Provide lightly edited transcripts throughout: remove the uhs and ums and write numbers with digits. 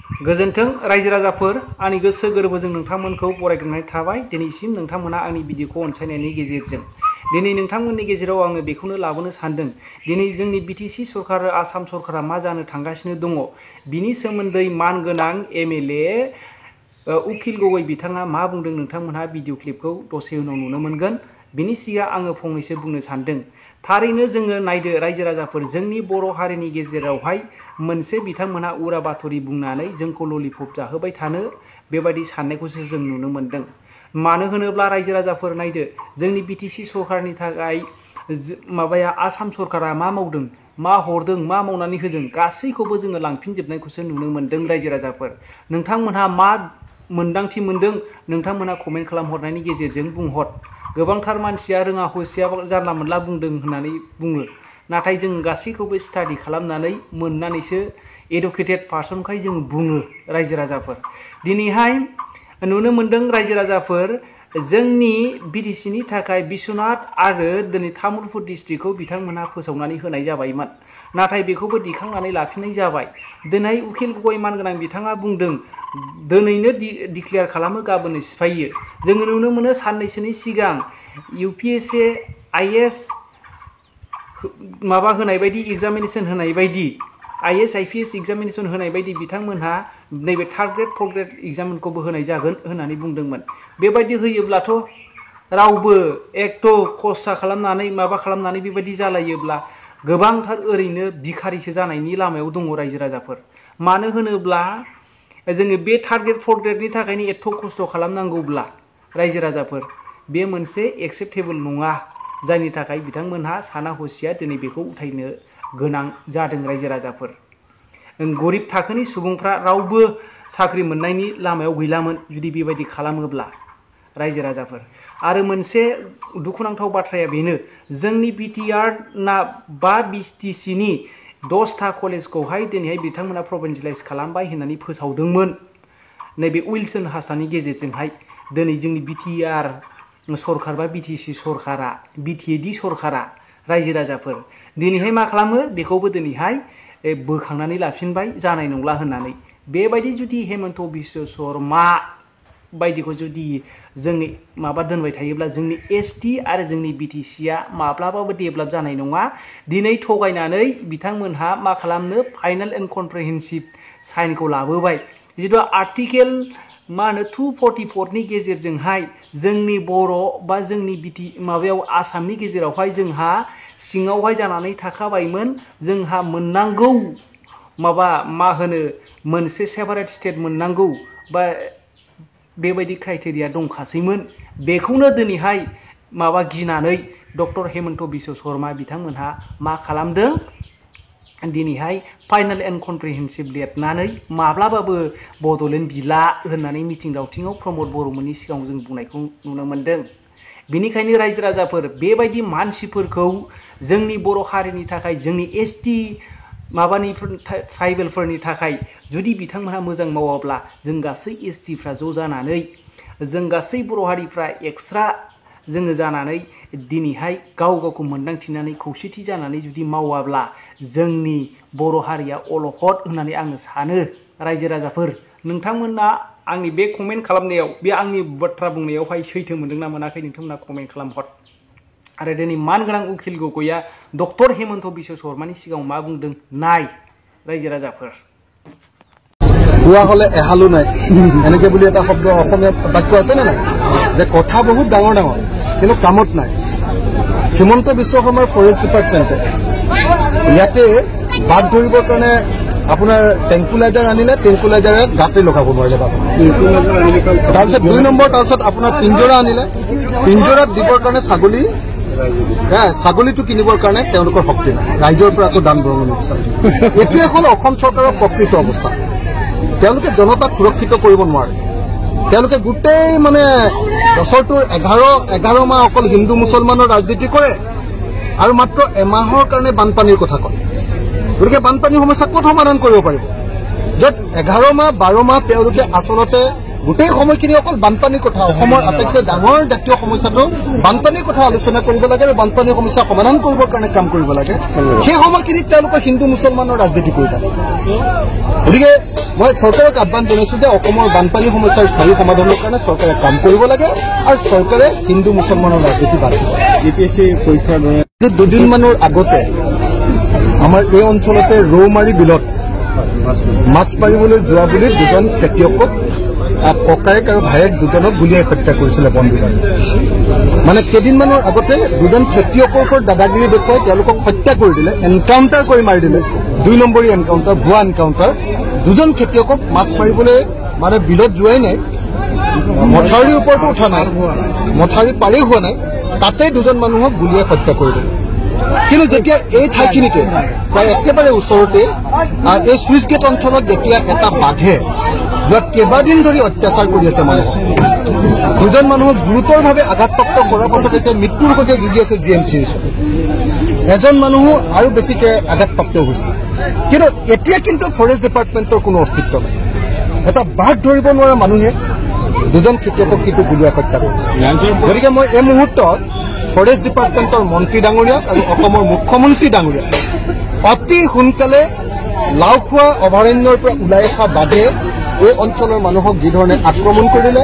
गोजोन्थों रायजो राजाफोर आंनि गोसो गोरबोजों नोंथांमोनखौ बरायग्रोनाय थाबाय। दिनैसिम नोंथांमोना आंनि भिडिअखौ अनसायनायनि गेजेरजों दिनै नोंथांमोननि गेजेराव आङो बेखौनो लाबोनो सानदों। दिनै जोंनि बिटिसि सरकार आसाम सरकारा मा जानो थांगासिनो दङ बिनि सोमोन्दै मानगोनां एमएलए उकिल गगৈ बिथाङा मा बुंदों नोंथांमोनहा भिडिअ क्लिपखौ दसे उनाव नुनो मोनगोन। बिनि सिगां आङो फंनैसो बुंनो सानदों। थारैनो जोङो नायदो रायजो राजाफोर, जोंनि बर' हारिनि गेजेरावहाय मोनसे बिथांमोनहा उरा बाथरि बुंनानै जोंखौ ललिपप जाहोबाय थानो बेबायदि साननायखौसो जों नुनो मोनदों। मानो होनोब्ला रायजो राजाफोर नायदो, जोंनि बिटिसि सरकारनि थाखाय माबाया आसाम सरकारा मा मावदों, मा हरदों, मा मावनानै होदों गासैखौबो जोङो लांफिनजोबनायखौसो नुनो मोनदों। रायजो राजाफोर नोंथांमोनहा मा मोन्दांथि मोनदों नोंथांमोनहा कमेन्ट खालामहरनायनि गेजेरजों बुंहर। गोबांथार मानसिया रोङा हसिया जानला मोनला बुंदों होननानै बुङो, नाथाय जों गासैखौबो स्टाडि खालामनानै मोननानैसो एडुकेटेड पार्सनखाय जों बुङो। रायजो राजाफोर दिनैहाय नुनो मोनदों रायजो राजाफोर, जोंनि बिटिसिनि थाखाय बिश्वनाथ आरो दिनै तामुलपुर डिस्ट्रिक्टखौ बिथांमोनहा फोसावनानै होनाय जाबायमोन, नाथाय बेखौबो दिखांनानै लाफिननाय जाबाय। दिनै उकिल गगৈ मानगोनां बिथाङा बुंदों दिनैनो डिक्लेयार खालामो गाबोननो सिफायो। जोङो नुनो मोनो साननैसोनि सिगां UPSC IAS माबा होनाय बायदि एग्जामिनेशन होनाय बायदि IAS IPS एग्जामिनेशन होनाय बायदि बिथांमोनहा नैबे थार्ड ग्रेड फर्थ ग्रेड एग्जामखौबो होनाय जागोन होननानै बुंदोंमोन। बेबायदि होयोब्लाथ' रावबो एकथ' खरसा खालामनानै माबा खालामनानै बेबायदि जालायोब्ला गोबांथार ओरैनो भिखारिसो जानायनि लामायाव दङ रायजो राजाफोर। मानो होनोब्ला जोङो बे थार्ड ग्रेड फर्थ ग्रेडनि थाखायनो एथ' खस्थ' खालामनांगौब्ला रायजो राजाफोर बे मोनसे एक्सेप्टेबल नङा, जायनि थाखाय बिथांमोनहा साना हसिया दिनै बेखौ उथायनो गोनां जादों। रायजो राजाफोर गरिब थाखोनि सुबुंफ्रा रावबो साख्रि मोननायनि लामायाव गैलामोन जुदि बेबायदि खालामोब्ला। रायजो राजाफोर आरो मोनसे दुखुनांथाव बाथ्राया बेनो, जोंनि बिटिआर ना बा बिटिसिनि 10था कलेजखौहाय दिनैहाय बिथांमोना प्रभिन्सियेलाइज खालामबाय होननानै फोसावदोंमोन नैबे उइलसन हासानि गेजेरजोंहाय। दिनै जोंनि बिटिआर सरकार बा बिटिसि सरकारा बिटिएडि सरकारा रायजो राजाफोर दिनैहाय मा खालामो बेखौबो दिनैहाय बोखांनानै लाफिनबाय जानाय नंला होननानै। बेबायदि जुदि हेमन्त बिश्व शर्मा बायदिखौ जुदि जोंनि माबा दोनबाय थायोब्ला जोंनि ST आरो जोंनि बिटिसिया माब्लाबाबो डेभेलप जानाय नङा। दिनै थगायनानै बिथांमोनहा मा खालामनो फाइनाल एन्ड कमप्रिहेन्सिभ साइनखौ लाबोबाय। जिथु आर्टिकेल मा होनो 244नि गेजेरजोंहाय जोंनि बर' बा जोंनि माबायाव आसामनि गेजेरावहाय जोंहा सिङावहाय जानानै थाखाबायमोन, जोंहा मोननांगौ माबा मा होनो मोनसे सेपारेट स्टेट मोननांगौ बा बेबायदि क्राइटेरिया दंखासैमोन। बेखौनो दिनैहाय माबा गिनानै डक्टर हेमन्त बिश्व शर्मा बिथांमोनहा मा खालामदों, दिनैहाय फाइनाल एन्ड कमप्रिहेन्सिभ लिरनानै माब्लाबाबो बड'लेण्ड बिला होननानै मिथिं दावथिङाव प्रमद बर'मोननि सिगाङाव जों बुंनायखौ नुनो मोनदों। बेनिखायनो रायजो राजाफोर बेबायदि मानसिफोरखौ जोंनि बर' हारिनि थाखाय जोंनि ST माबानि ट्राइबेलफोरनि थाखाय जुदि बिथांमोनहा मोजां मावाब्ला जों गासै STफ्रा ज' जानानै जों गासै बर' हारिफ्रा एक्सट्रा जोङो जानानै दिनैहाय गाव गावखौ मोनदांथिनानै खौसेथि जानानै जुदि मावाब्ला जोंनि बर' हारिया अलखद होननानै आङो सानो। रायजो राजाफोर नोंथांमोना आंनि बे कमेन्ट खालामनायाव बे आंनि बाथ्रा बुंनायावहाय सैथो मोनदोंना मोनाखै नोंथांमोना कमेन्ट खालामहर। आरो दिनै मानगोनां उकिल गगैया डक्टर हेमन्त बिश्व शर्मानि सिगाङाव मा बुंदों नाय रायजो राजाफोर। কোৱা হলে এহালো নাই এনেকে বুলি এটা শব্দ অসমীয়া বাক্য আছে নে নাই, যে কথা বহুত ডাঙৰ ডাঙৰ কিন্তু কামত নাই। হিমন্ত বিশ্ব শৰ্মাৰ ফৰেষ্ট ডিপাৰ্টমেণ্টে ইয়াতে বাঘ ধৰিবৰ কাৰণে আপোনাৰ টেংকুলাইজাৰ আনিলে, টেংকুলাইজাৰে গাঁতে লগাব নোৱাৰিলে বাঘ। তাৰপিছত 2 নম্বৰ, তাৰপিছত আপোনাৰ পিঞ্জৰা আনিলে, পিঞ্জৰাত দিবৰ কাৰণে ছাগলী, ছাগলীটো কিনিবৰ কাৰণে তেওঁলোকৰ শক্তি নাই, ৰাইজৰ পৰা আকৌ দান বৰঙণি বিচাৰে। এইটোৱে হ'ল অসম চৰকাৰৰ প্ৰকৃত অৱস্থা। তেওঁলোকে জনতাক সুৰক্ষিত কৰিব নোৱাৰে। তেওঁলোকে গোটেই মানে বছৰটোৰ 11 মাহ অকল হিন্দু মুছলমানৰ ৰাজনীতি কৰে আৰু মাত্ৰ এমাহৰ কাৰণে বানপানীৰ কথা কয়। গতিকে বানপানীৰ সমস্যা ক'ত সমাধান কৰিব পাৰিব, য'ত 11 মাহ 12 মাহ তেওঁলোকে আচলতে গোটেই সময়খিনি অকল বানপানীৰ কথা অসমৰ আটাইতকৈ ডাঙৰ জাতীয় সমস্যাটো বানপানীৰ কথা আলোচনা কৰিব লাগে আৰু বানপানীৰ সমস্যা সমাধান কৰিবৰ কাৰণে কাম কৰিব লাগে সেই সময়খিনিত তেওঁলোকে হিন্দু মুছলমানৰ ৰাজনীতি কৰি থাকে গতিকে মই চৰকাৰক আহ্বান জনাইছো যে অসমৰ বানপানী সমস্যাৰ স্থায়ী সমাধানৰ কাৰণে চৰকাৰে কাম কৰিব লাগে আৰু চৰকাৰে হিন্দু মুছলমানৰ ৰাজনীতি বাদ দিব APSC পৰীক্ষাৰ দুদিনমানৰ আগতে আমাৰ এই অঞ্চলতে ৰৌমাৰী বিলত মাছ মাৰিবলৈ যোৱা বুলি দুজন খেতিয়কক ককায়েক আৰু ভায়েক দুজনক গুলিয়াই হত্যা কৰিছিলে বন বিভাগে মানে কেইদিনমানৰ আগতে দুজন খেতিয়কৰ ওপৰত দাদাগিৰি দেখুৱাই তেওঁলোকক হত্যা কৰি দিলে এনকাউণ্টাৰ কৰি মাৰি দিলে 2 নম্বৰী এনকাউণ্টাৰ ভুৱা এনকাউণ্টাৰ দুজন খেতিয়কক মাছ মাৰিবলৈ মানে বিলত যোৱাই নাই মথাউৰিৰ ওপৰতো উঠা নাই মথাউৰি পাৰেই হোৱা নাই তাতে দুজন মানুহক গুলিয়াই হত্যা কৰি দিলে কিন্তু যেতিয়া এই ঠাইখিনিতে প্ৰায় একেবাৰে ওচৰতে এই চুইচ গেট অঞ্চলত যেতিয়া এটা বাঘে যোৱা কেইবাদিন ধৰি অত্যাচাৰ কৰি আছে মানুহক দুজন মানুহক গুৰুতৰভাৱে আঘাতপ্ৰাপ্ত কৰাৰ পাছত এতিয়া মৃত্যুৰ সৈতে যুঁজি আছে GMCৰ এজন মানুহো আৰু বেছিকৈ আঘাতপ্ৰাপ্ত হৈছে কিন্তু এতিয়া কিন্তু ফৰেষ্ট ডিপাৰ্টমেণ্টৰ কোনো অস্তিত্ব নাই এটা বাঘ ধৰিব নোৱাৰা মানুহে দুজন খেতিয়কক কিন্তু গুলীয়াই হত্যা কৰিছে গতিকে মই এই মুহূৰ্তত ফৰেষ্ট ডিপাৰ্টমেণ্টৰ মন্ত্ৰী ডাঙৰীয়া আৰু অসমৰ মুখ্যমন্ত্ৰী ডাঙৰীয়া অতি সোনকালে লাওখোৱা অভয়াৰণ্যৰ পৰা ওলাই অহা বাঘে এই অঞ্চলৰ মানুহক যিধৰণে আক্ৰমণ কৰিলে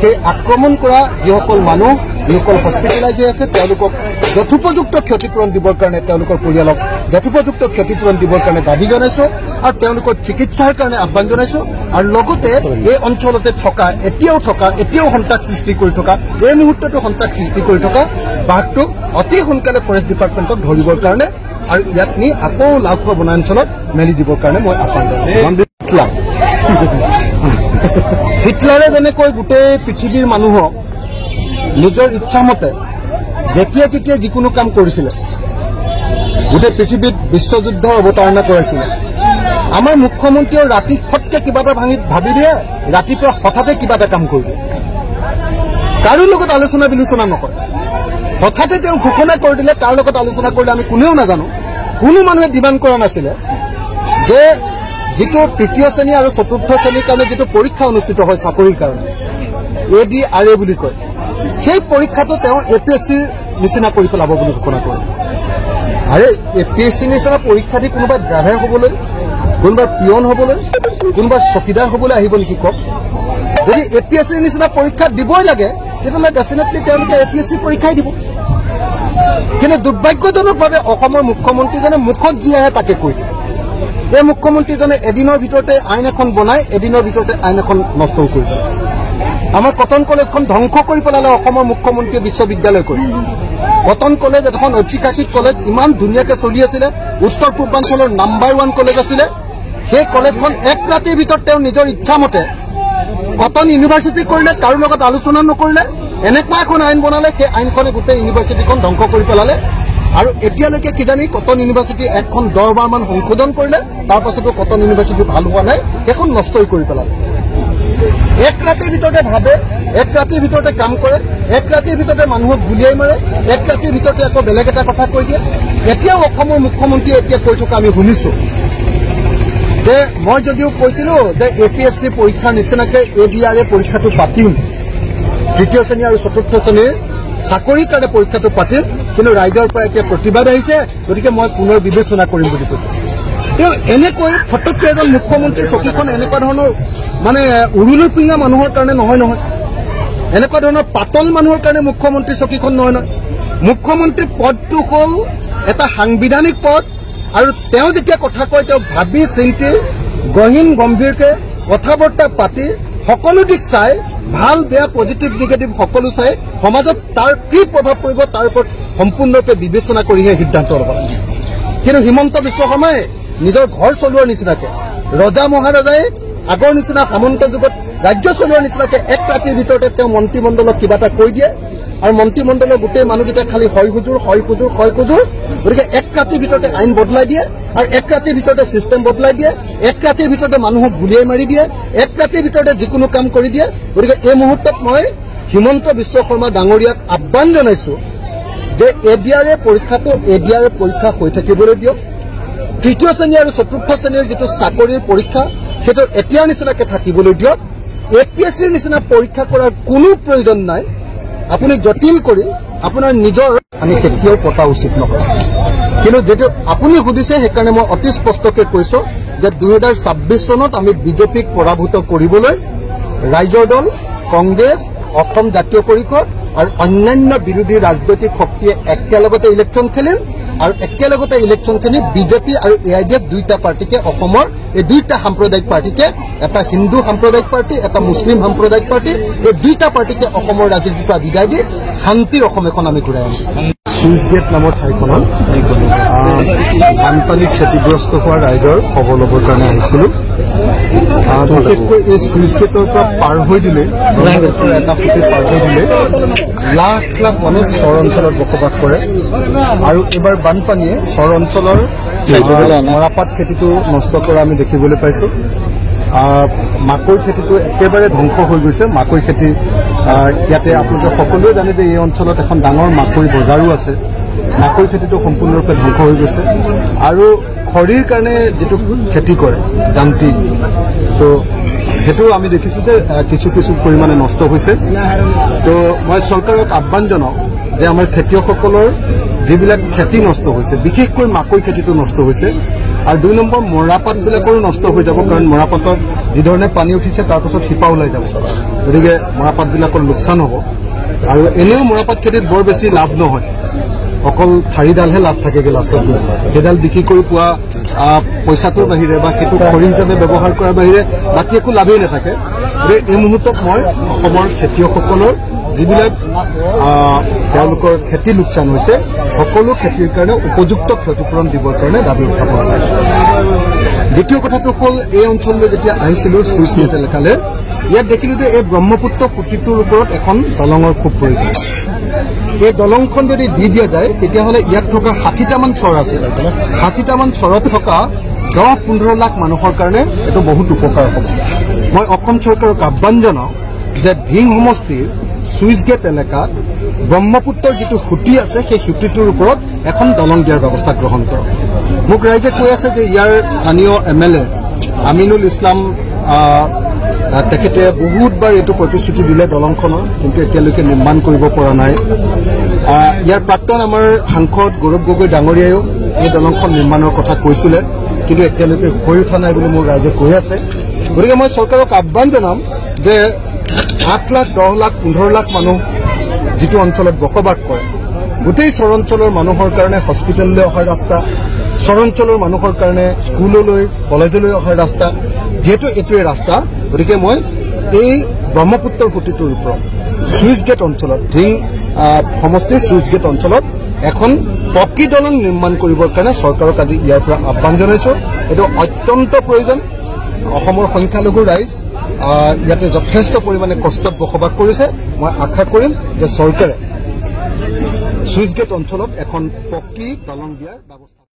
সেই আক্ৰমণ কৰা যিসকল মানুহ যিসকল হস্পিটেলাইজ হৈ আছে তেওঁলোকক যথোপযুক্ত ক্ষতিপূৰণ দিবৰ কাৰণে তেওঁলোকৰ পৰিয়ালক যথোপযুক্ত ক্ষতিপূৰণ দিবৰ কাৰণে দাবী জনাইছো আৰু তেওঁলোকৰ চিকিৎসাৰ কাৰণে আহ্বান জনাইছো আৰু লগতে এই অঞ্চলতে থকা এতিয়াও সন্ত্ৰাস সৃষ্টি কৰি থকা এই মুহূৰ্ততো সন্ত্ৰাস সৃষ্টি কৰি থকা বাঘটোক অতি সোনকালে ফৰেষ্ট ডিপাৰ্টমেণ্টক ধৰিবৰ কাৰণে আৰু ইয়াত নি আকৌ লাওখোৱা বনাঞ্চলত মেলি দিবৰ কাৰণে মই আহ্বান জনাইছো হিটলাৰে যেনেকৈ গোটেই পৃথিৱীৰ মানুহক নিজৰ ইচ্ছামতে যেতিয়া তেতিয়া যিকোনো কাম কৰিছিলে গোটেই পৃথিৱীত বিশ্বযুদ্ধৰ অৱতাৰণা কৰাইছিলে আমাৰ মুখ্যমন্ত্ৰীয়ে ৰাতি ফটকে কিবা এটা ভাবি দিয়ে ৰাতিপুৱা হঠাতে কিবা এটা কাম কৰি দিয়ে কাৰো লগত আলোচনা বিলোচনা নকৰে হঠাতে তেওঁ ঘোষণা কৰি দিলে তাৰ লগত আলোচনা কৰিলে আমি কোনেও নাজানো কোনো মানুহে ডিমাণ্ড কৰা নাছিলে যে যিটো তৃতীয় শ্ৰেণী আৰু চতুৰ্থ শ্ৰেণীৰ কাৰণে যিটো পৰীক্ষা অনুষ্ঠিত হয় চাকৰিৰ কাৰণে ADRA বুলি কয় সেই পৰীক্ষাটো তেওঁ APSCৰ নিচিনা কৰি পেলাব বুলি ঘোষণা কৰে আৰে APSCৰ নিচিনা পৰীক্ষা দি কোনোবা ড্ৰাইভাৰ হ'বলৈ কোনোবা পিয়ন হ'বলৈ কোনোবা চকীদাৰ হ'বলৈ আহিব নেকি কওক যদি APSCৰ নিচিনা পৰীক্ষা দিবই লাগে তেতিয়াহ'লে ডেফিনেটলি তেওঁলোকে APSC পৰীক্ষাই দিব কিন্তু দুৰ্ভাগ্যজনকভাৱে অসমৰ মুখ্যমন্ত্ৰীজনে মুখত যি আহে তাকে কৈ দিয়ে এই মুখ্যমন্ত্ৰীজনে এদিনৰ ভিতৰতে আইন এখন বনাই এদিনৰ ভিতৰতে আইন এখন নষ্ট কৰি দিয়ে আমাৰ কটন কলেজখন ধ্বংস কৰি পেলালে অসমৰ মুখ্যমন্ত্ৰীয়ে বিশ্ববিদ্যালয় কৰি কটন কলেজ এখন ঐতিহাসিক কলেজ ইমান ধুনীয়াকৈ চলি আছিলে উত্তৰ পূৰ্বাঞ্চলৰ নাম্বাৰ 1 কলেজ আছিলে সেই কলেজখন এক ৰাতিৰ ভিতৰত তেওঁ নিজৰ ইচ্ছামতে কটন ইউনিভাৰ্চিটি কৰিলে কাৰো লগত আলোচনা নকৰিলে এনেকুৱা এখন আইন বনালে সেই আইনখনে গোটেই ইউনিভাৰ্চিটিখন ধ্বংস কৰি পেলালে আৰু এতিয়ালৈকে কিজানি কটন ইউনিভাৰ্চিটি এখন 10 বাৰমান সংশোধন কৰিলে তাৰ পাছতো কটন ইউনিভাৰ্চিটি ভাল হোৱা নাই সেইখন নষ্টই কৰি পেলালে এক ৰাতিৰ ভিতৰতে ভাবে এক ৰাতিৰ ভিতৰতে কাম কৰে এক ৰাতিৰ ভিতৰতে মানুহক গুলিয়াই মাৰে এক ৰাতিৰ ভিতৰতে আকৌ বেলেগ এটা কথা কৈ দিয়ে এতিয়াও অসমৰ মুখ্যমন্ত্ৰীয়ে এতিয়া কৈ থকা আমি শুনিছো যে মই যদিও কৈছিলো যে APSC পৰীক্ষাৰ নিচিনাকৈ ADRA পৰীক্ষাটো পাতিম তৃতীয় শ্ৰেণী আৰু চতুৰ্থ শ্ৰেণীৰ চাকৰিৰ কাৰণে পৰীক্ষাটো পাতিম কিন্তু ৰাইজৰ পৰা এতিয়া প্ৰতিবাদ আহিছে গতিকে মই পুনৰ বিবেচনা কৰিম বুলি কৈছে তেওঁ এনেকৈ ফটককৈ এজন মুখ্যমন্ত্ৰীৰ চকীখন এনেকুৱা ধৰণৰ মানে উৰুলি পিঙা মানুহৰ কাৰণে নহয় এনেকুৱা ধৰণৰ পাতল মানুহৰ কাৰণে মুখ্যমন্ত্ৰীৰ চকীখন নহয় মুখ্যমন্ত্ৰী পদটো হ'ল এটা সাংবিধানিক পদ আৰু তেওঁ যেতিয়া কথা কয় তেওঁ ভাবি চিন্তি গহীন গম্ভীৰকৈ কথা বাৰ্তা পাতি সকলো দিশ চাই ভাল বেয়া পজিটিভ নিগেটিভ সকলো চাই সমাজত তাৰ কি প্ৰভাৱ পৰিব তাৰ ওপৰত সম্পূৰ্ণৰূপে বিবেচনা কৰিহে সিদ্ধান্ত ল'ব কিন্তু হিমন্ত বিশ্ব শৰ্মাই নিজৰ ঘৰ চলোৱাৰ নিচিনাকৈ ৰজা মহাৰজাই আগৰ নিচিনা সামন্ত যুগত ৰাজ্য চলোৱাৰ নিচিনাকৈ এক ৰাতিৰ ভিতৰতে তেওঁ মন্ত্ৰীমণ্ডলক কিবা এটা কৈ দিয়ে আৰু মন্ত্ৰীমণ্ডলৰ গোটেই মানুহকেইটা খালি হয় হুজুৰ গতিকে এক ৰাতিৰ ভিতৰতে আইন বদলাই দিয়ে আৰু এক ৰাতিৰ ভিতৰতে চিষ্টেম বদলাই দিয়ে এক ৰাতিৰ ভিতৰতে মানুহক গুলিয়াই মাৰি দিয়ে এক ৰাতিৰ ভিতৰতে যিকোনো কাম কৰি দিয়ে গতিকে এই মুহূৰ্তত মই হিমন্ত বিশ্ব শৰ্মা ডাঙৰীয়াক আহ্বান জনাইছো যে ADRA পৰীক্ষা হৈ থাকিবলৈ দিয়ক তৃতীয় শ্ৰেণী আৰু চতুৰ্থ শ্ৰেণীৰ যিটো চাকৰিৰ পৰীক্ষা সেইটো এতিয়াৰ নিচিনাকৈ থাকিবলৈ দিয়ক APSCৰ নিচিনা পৰীক্ষা কৰাৰ কোনো প্ৰয়োজন নাই আপুনি জটিল কৰি আপোনাৰ নিজৰ আমি কেতিয়াও পতা উচিত নহয় কিন্তু যেটো আপুনি সুধিছে সেইকাৰণে মই অতি স্পষ্টকৈ কৈছো যে 2026 চনত আমি বিজেপিক পৰাভূত কৰিবলৈ ৰাইজৰ দল কংগ্ৰেছ অসম জাতীয় পৰিষদ আৰু অন্যান্য বিৰোধী ৰাজনৈতিক শক্তিয়ে একেলগতে ইলেকশ্যন খেলিল আৰু একেলগতে ইলেকশ্যন খেলি বিজেপি আৰু AIDF দুইটা পাৰ্টিকে অসমৰ এই দুইটা সাম্প্ৰদায়িক পাৰ্টিকে এটা হিন্দু সাম্প্ৰদায়িক পাৰ্টি এটা মুছলিম সাম্প্ৰদায়িক পাৰ্টি এই দুইটা পাৰ্টিকে অসমৰ ৰাজনীতিৰ পৰা বিদায় দি শান্তিৰ অসম এখন আমি ঘূৰাই আনিম চুইচ গেট নামৰ ঠাইখনত বানপানীত ক্ষতিগ্ৰস্ত হোৱা ৰাইজৰ খবৰ ল'বৰ কাৰণে আহিছিলোঁ বিশেষকৈ এই চুইচ গেটৰ পৰা পাৰ হৈ দিলে এটা ফুটি পাৰ হৈ দিলে লাখ লাখ মানুহ চৰ অঞ্চলত বসবাস কৰে আৰু এইবাৰ বানপানীয়ে চৰ অঞ্চলৰ মৰাপাট খেতিটো নষ্ট কৰা আমি দেখিবলৈ পাইছোঁ মাকৈ খেতিটো একেবাৰে ধ্বংস হৈ গৈছে মাকৈ খেতি ইয়াতে আপোনালোকে সকলোৱে জানে যে এই অঞ্চলত এখন ডাঙৰ মাকৈ বজাৰো আছে মাকৈ খেতিটো সম্পূৰ্ণৰূপে ধ্বংস হৈ গৈছে আৰু খৰিৰ কাৰণে যিটো খেতি কৰে যান্ত্ৰিক তো সেইটো আমি দেখিছোঁ যে কিছু কিছু পৰিমাণে নষ্ট হৈছে তো মই চৰকাৰক আহ্বান জনাওঁ যে আমাৰ খেতিয়কসকলৰ যিবিলাক খেতি নষ্ট হৈছে বিশেষকৈ মাকৈ খেতিটো নষ্ট হৈছে আৰু 2 নম্বৰ মৰাপাতবিলাকৰো নষ্ট হৈ যাব কাৰণ মৰাপাতত যিধৰণে পানী উঠিছে তাৰপাছত শিপা ওলাই যাব গতিকে মৰাপাতবিলাকৰ লোকচান হ'ব আৰু এনেও মৰাপাত খেতিত বৰ বেছি লাভ নহয় অকল ঠাৰিডালহে লাভ থাকেগৈ লাষ্টত সেইডাল বিক্ৰী কৰি পোৱা পইচাটোৰ বাহিৰে বা সেইটো খৰি হিচাপে ব্যৱহাৰ কৰাৰ বাহিৰে বাকী একো লাভেই নাথাকে গতিকে এই মুহূৰ্তত মই অসমৰ খেতিয়কসকলৰ যিবিলাক তেওঁলোকৰ খেতি লোকচান হৈছে সকলো খেতিৰ কাৰণে উপযুক্ত ক্ষতিপূৰণ দিবৰ কাৰণে দাবী উত্থাপন কৰিছোঁ দ্বিতীয় কথাটো হ'ল এই অঞ্চললৈ যেতিয়া আহিছিলোঁ চুইচ গেট এলেকালৈ ইয়াত দেখিলোঁ যে এই ব্ৰহ্মপুত্ৰ সুঁতিটোৰ ওপৰত এখন দলঙৰ খুব প্ৰয়োজন এই দলংখন যদি দি দিয়া যায় তেতিয়াহ'লে ইয়াত থকা 60টামান চৰ আছে 60টামান চৰত থকা 10-15 লাখ মানুহৰ কাৰণে এইটো বহুত উপকাৰ হ'ব মই অসম চৰকাৰক আহ্বান জনাওঁ যে ধিং সমষ্টিৰ চুইচ গেট এলেকাত ব্ৰহ্মপুত্ৰৰ যিটো সুঁতি আছে সেই সুঁতিটোৰ ওপৰত এখন দলং দিয়াৰ ব্যৱস্থা গ্ৰহণ কৰক মোক ৰাইজে কৈ আছে যে ইয়াৰ স্থানীয় MLA আমিনুল ইছলাম তেখেতে বহুতবাৰ এইটো প্ৰতিশ্ৰুতি দিলে দলংখনৰ কিন্তু এতিয়ালৈকে নিৰ্মাণ কৰিব পৰা নাই ইয়াৰ প্ৰাক্তন আমাৰ সাংসদ গৌৰৱ গগৈ ডাঙৰীয়ায়ো এই দলংখন নিৰ্মাণৰ কথা কৈছিলে কিন্তু এতিয়ালৈকে হৈ উঠা নাই বুলি মোৰ ৰাইজে কৈ আছে গতিকে মই চৰকাৰক আহ্বান জনাম যে 8 লাখ 10 লাখ 15 লাখ মানুহ যিটো অঞ্চলত বসবাস কৰে গোটেই চৰ অঞ্চলৰ মানুহৰ কাৰণে হস্পিটেললৈ অহাৰ ৰাস্তা চৰ অঞ্চলৰ মানুহৰ কাৰণে স্কুললৈ কলেজলৈ অহাৰ ৰাস্তা যেহেতু এইটোৱে ৰাস্তা গতিকে মই এই ব্ৰহ্মপুত্ৰৰ সুঁতিটোৰ ওপৰত চুইচ গেট অঞ্চলত ধিং সমষ্টিৰ চুইচ গেট অঞ্চলত এখন পকী দলং নিৰ্মাণ কৰিবৰ কাৰণে চৰকাৰক আজি ইয়াৰ পৰা আহ্বান জনাইছোঁ এইটো অত্যন্ত প্ৰয়োজন অসমৰ সংখ্যালঘু ৰাইজ ইয়াতে যথেষ্ট পৰিমাণে কষ্টত বসবাস কৰিছে মই আশা কৰিম যে চৰকাৰে চুইচ গেট অঞ্চলত এখন পকী দলং দিয়াৰ ব্যৱস্থা